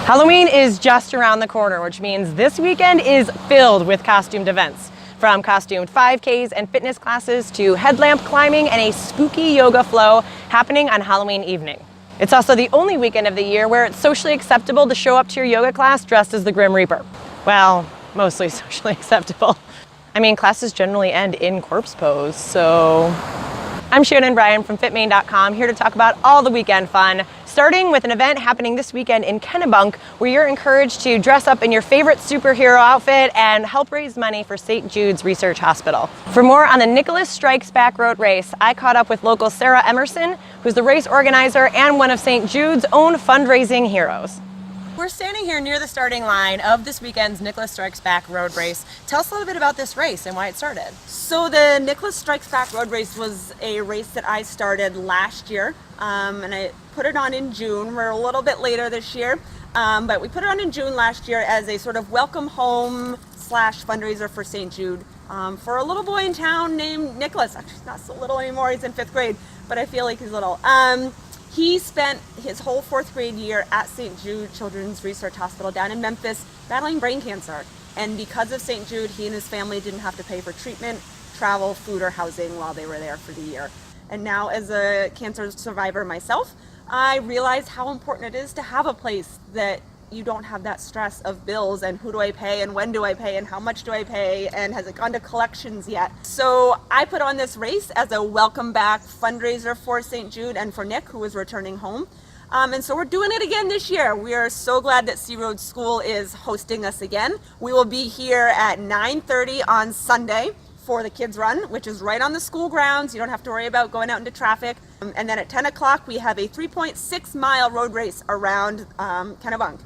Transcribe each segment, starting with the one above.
Halloween is just around the corner, which means this weekend is filled with costumed events. From costumed 5Ks and fitness classes to headlamp climbing and a spooky yoga flow happening on Halloween evening. It's also the only weekend of the year where it's socially acceptable to show up to your yoga class dressed as the Grim Reaper. Well, mostly socially acceptable. I mean, classes generally end in corpse pose, so... I'm Shannon Bryan from FitMaine.com, here to talk about all the weekend fun, starting with an event happening this weekend in Kennebunk, where you're encouraged to dress up in your favorite superhero outfit and help raise money for St. Jude's Research Hospital. For more on the Nicholas Strikes Back Road Race, I caught up with local Sarah Emerson, who's the race organizer and one of St. Jude's own fundraising heroes. We're standing here near the starting line of this weekend's Nicholas Strikes Back Road Race. Tell us a little bit about this race and why it started. So the Nicholas Strikes Back Road Race was a race that I started last year, and I put it on in June. We're a little bit later this year, but we put it on in June last year as a sort of welcome home / fundraiser for St. Jude for a little boy in town named Nicholas. Actually, he's not so little anymore, he's in 5th grade, but I feel like he's little. He spent his whole 4th grade year at St. Jude Children's Research Hospital down in Memphis battling brain cancer. And because of St. Jude, he and his family didn't have to pay for treatment, travel, food, or housing while they were there for the year. And now, as a cancer survivor myself, I realize how important it is to have a place that you don't have that stress of bills and who do I pay and when do I pay and how much do I pay and has it gone to collections yet. So I put on this race as a welcome back fundraiser for St. Jude and for Nick, who was returning home. And so we're doing it again this year. We are so glad that Sea Road School is hosting us again. We will be here at 9:30 on Sunday for the kids run, which is right on the school grounds. You don't have to worry about going out into traffic. And then at 10 o'clock we have a 3.6 mile road race around Kennebunk.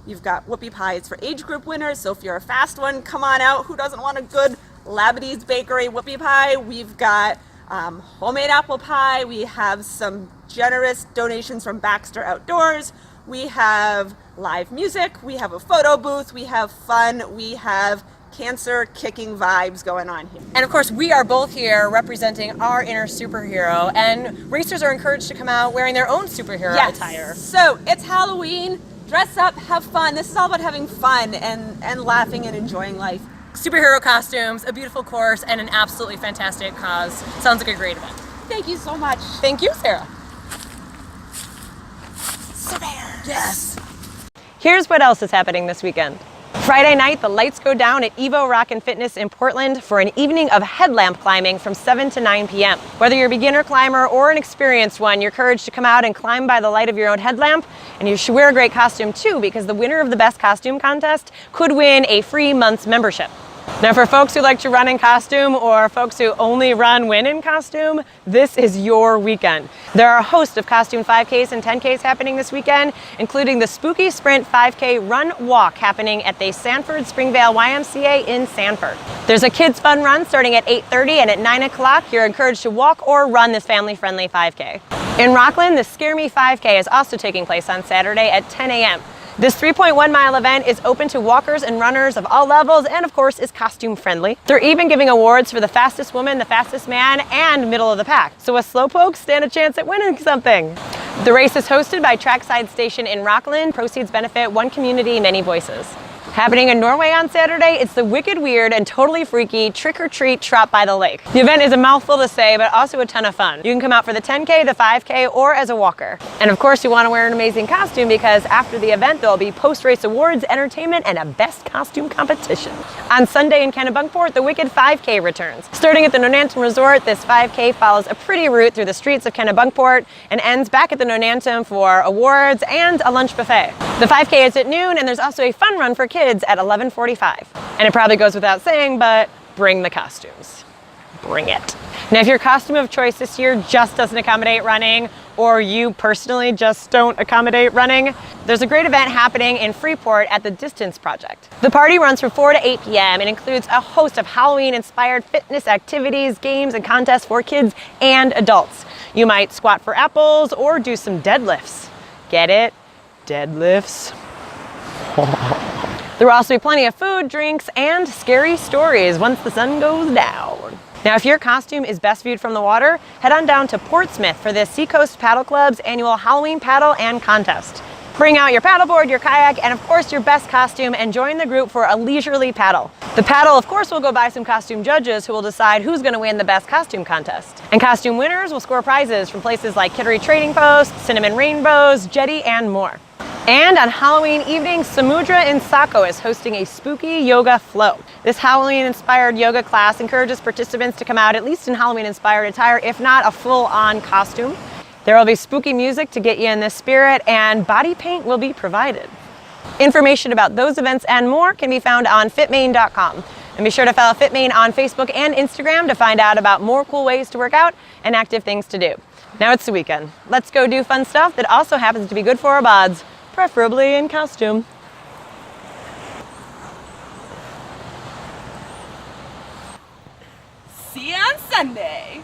You've got whoopie pies for age group winners, so if you're a fast one, come on out. Who doesn't want a good Labadie's Bakery whoopie pie? We've got homemade apple pie. We have some generous donations from Baxter Outdoors. We have live music. We have a photo booth. We have fun. We have cancer kicking vibes going on here. And of course, we are both here representing our inner superhero, and racers are encouraged to come out wearing their own superhero attire. So it's Halloween. Dress up, have fun. This is all about having fun and laughing and enjoying life. Superhero costumes, a beautiful course, and an absolutely fantastic cause. Sounds like a great event. Thank you so much. Thank you, Sarah. Yes. Here's what else is happening this weekend. Friday night, the lights go down at Evo Rock and Fitness in Portland for an evening of headlamp climbing from 7 to 9 p.m. Whether you're a beginner climber or an experienced one, you're encouraged to come out and climb by the light of your own headlamp. And you should wear a great costume too, because the winner of the best costume contest could win a free month's membership. Now, for folks who like to run in costume or folks who only run when in costume, this is your weekend. There are a host of costume 5Ks and 10Ks happening this weekend, including the Spooky Sprint 5K Run Walk happening at the Sanford-Springvale YMCA in Sanford. There's a kids fun run starting at 8:30, and at 9 o'clock, you're encouraged to walk or run this family-friendly 5K. In Rockland, the Scare Me 5K is also taking place on Saturday at 10 a.m. This 3.1 mile event is open to walkers and runners of all levels and of course is costume friendly. They're even giving awards for the fastest woman, the fastest man, and middle of the pack. So us slowpokes stand a chance at winning something. The race is hosted by Trackside Station in Rockland. Proceeds benefit One Community, Many Voices. Happening in Norway on Saturday, it's the wicked weird and totally freaky trick-or-treat trot by the lake. The event is a mouthful to say, but also a ton of fun. You can come out for the 10K, the 5K, or as a walker. And of course, you want to wear an amazing costume because after the event, there'll be post-race awards, entertainment, and a best costume competition. On Sunday in Kennebunkport, the Wicked 5K returns. Starting at the Nonantum Resort, this 5K follows a pretty route through the streets of Kennebunkport and ends back at the Nonantum for awards and a lunch buffet. The 5K is at noon, and there's also a fun run for kids at 11:45. And it probably goes without saying, but bring the costumes. Bring it. Now, if your costume of choice this year just doesn't accommodate running, or you personally just don't accommodate running, there's a great event happening in Freeport at the Distance Project. The party runs from 4 to 8 p.m. and includes a host of Halloween-inspired fitness activities, games, and contests for kids and adults. You might squat for apples or do some deadlifts. Get it? Deadlifts. There will also be plenty of food, drinks, and scary stories once the sun goes down. Now, if your costume is best viewed from the water, head on down to Portsmouth for the ISEACOAST Paddle Club's annual Halloween paddle and contest. Bring out your paddleboard, your kayak, and of course your best costume and join the group for a leisurely paddle. The paddle, of course, will go by some costume judges who will decide who's going to win the best costume contest. And costume winners will score prizes from places like Kittery Trading Post, Cinnamon Rainbows, Jetty, and more. And on Halloween evening, Samudra in Saco is hosting a spooky yoga flow. This Halloween-inspired yoga class encourages participants to come out at least in Halloween-inspired attire, if not a full-on costume. There will be spooky music to get you in the spirit, and body paint will be provided. Information about those events and more can be found on fitmaine.com. And be sure to follow FitMaine on Facebook and Instagram to find out about more cool ways to work out and active things to do. Now it's the weekend. Let's go do fun stuff that also happens to be good for our bods, preferably in costume. See you on Sunday.